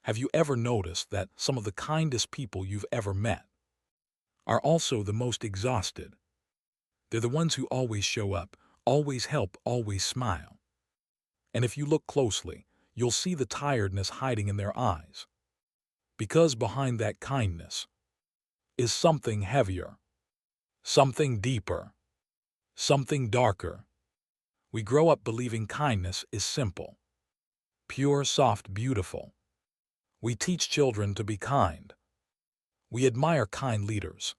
Have you ever noticed that some of the kindest people you've ever met are also the most exhausted? They're the ones who always show up, always help, always smile. And if you look closely, you'll see the tiredness hiding in their eyes. Because behind that kindness is something heavier, something deeper, something darker. We grow up believing kindness is simple, pure, soft, beautiful. We teach children to be kind. We admire kind leaders.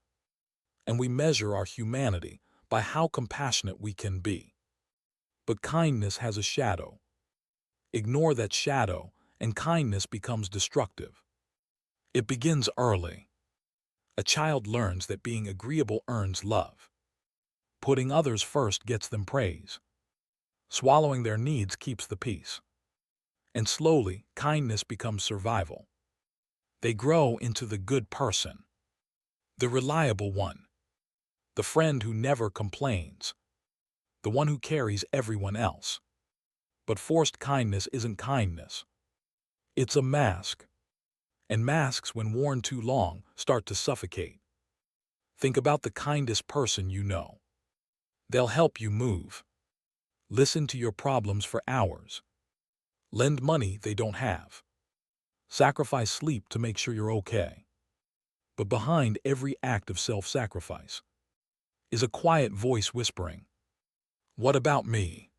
And we measure our humanity by how compassionate we can be. But kindness has a shadow. Ignore that shadow, and kindness becomes destructive. It begins early. A child learns that being agreeable earns love. Putting others first gets them praise. Swallowing their needs keeps the peace. And slowly, kindness becomes survival. They grow into the good person, the reliable one, the friend who never complains, the one who carries everyone else. But forced kindness isn't kindness. It's a mask. And masks, when worn too long, start to suffocate. Think about the kindest person you know. They'll help you move. Listen to your problems for hours. Lend money they don't have. Sacrifice sleep to make sure you're okay. But behind every act of self-sacrifice is a quiet voice whispering, "What about me?"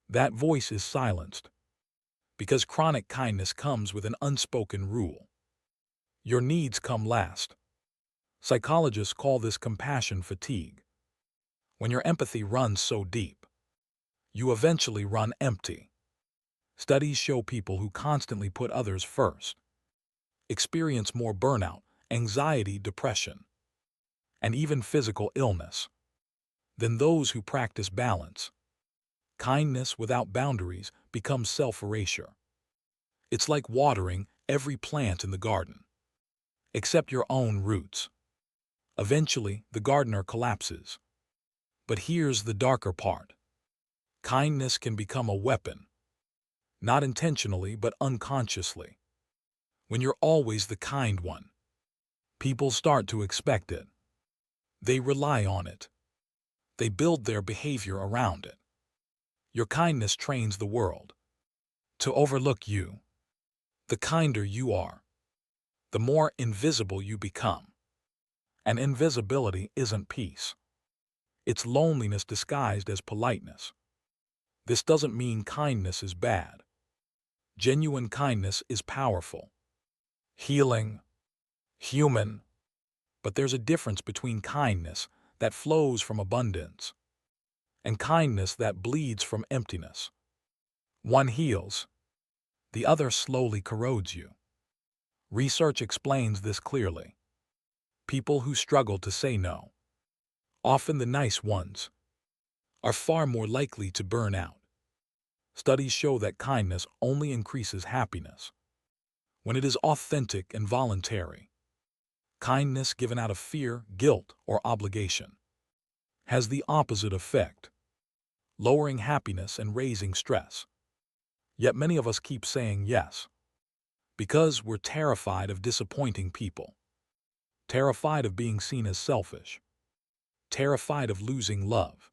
That voice is silenced because chronic kindness comes with an unspoken rule. Your needs come last. Psychologists call this compassion fatigue. When your empathy runs so deep, you eventually run empty. Studies show people who constantly put others first experience more burnout, anxiety, depression, and even physical illness than those who practice balance. Kindness without boundaries becomes self-erasure. It's like watering every plant in the garden, except your own roots. Eventually, the gardener collapses. But here's the darker part. Kindness can become a weapon, not intentionally but unconsciously. When you're always the kind one, people start to expect it. They rely on it. They build their behavior around it. Your kindness trains the world to overlook you. The kinder you are, the more invisible you become. And invisibility isn't peace. It's loneliness disguised as politeness. This doesn't mean kindness is bad. Genuine kindness is powerful, healing, human. But there's a difference between kindness that flows from abundance and kindness that bleeds from emptiness. One heals, the other slowly corrodes you. Research explains this clearly. People who struggle to say no, often the nice ones, are far more likely to burn out. Studies show that kindness only increases happiness when it is authentic and voluntary. Kindness given out of fear, guilt, or obligation has the opposite effect, lowering happiness and raising stress. Yet many of us keep saying yes because we're terrified of disappointing people, terrified of being seen as selfish, terrified of losing love.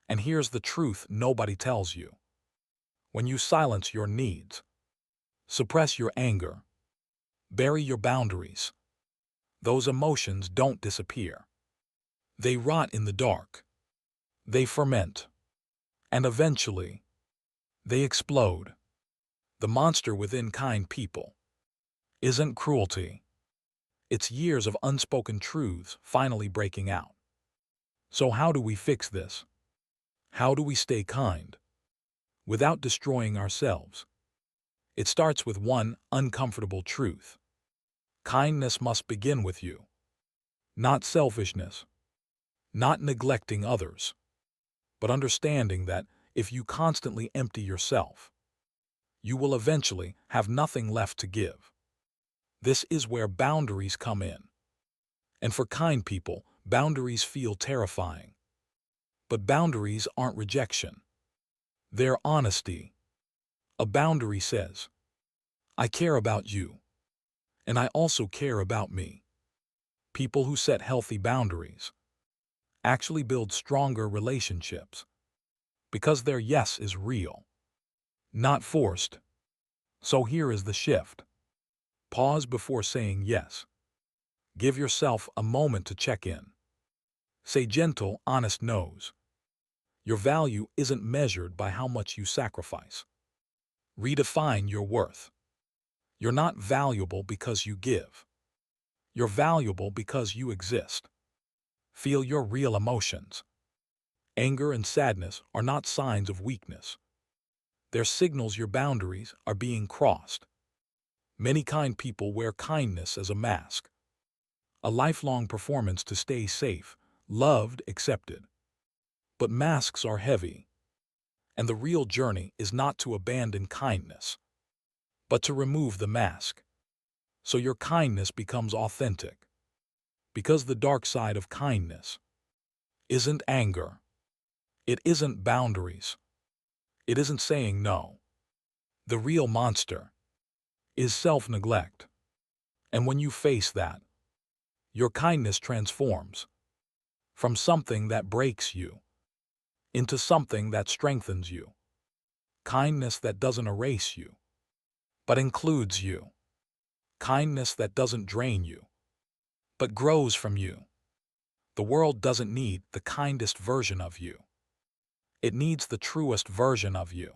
And here's the truth nobody tells you. When you silence your needs, suppress your anger, bury your boundaries, those emotions don't disappear. They rot in the dark. They ferment. And eventually, they explode. The monster within kind people isn't cruelty. It's years of unspoken truths finally breaking out. So how do we fix this? How do we stay kind without destroying ourselves? It starts with one uncomfortable truth. Kindness must begin with you. Not selfishness, not neglecting others, but understanding that if you constantly empty yourself, you will eventually have nothing left to give. This is where boundaries come in. And for kind people, boundaries feel terrifying. But boundaries aren't rejection. They're honesty. A boundary says, I care about you, and I also care about me. People who set healthy boundaries actually build stronger relationships because their yes is real, not forced. So here is the shift. Pause before saying yes. Give yourself a moment to check in. Say gentle, honest no's. Your value isn't measured by how much you sacrifice. Redefine your worth. You're not valuable because you give. You're valuable because you exist. Feel your real emotions. Anger and sadness are not signs of weakness. They're signals your boundaries are being crossed. Many kind people wear kindness as a mask, a lifelong performance to stay safe, loved, accepted. But masks are heavy, and the real journey is not to abandon kindness, but to remove the mask, so your kindness becomes authentic. Because the dark side of kindness isn't anger, it isn't boundaries, it isn't saying no. The real monster is self-neglect. And when you face that, your kindness transforms from something that breaks you into something that strengthens you. Kindness that doesn't erase you, but includes you. Kindness that doesn't drain you, but grows from you. The world doesn't need the kindest version of you. It needs the truest version of you.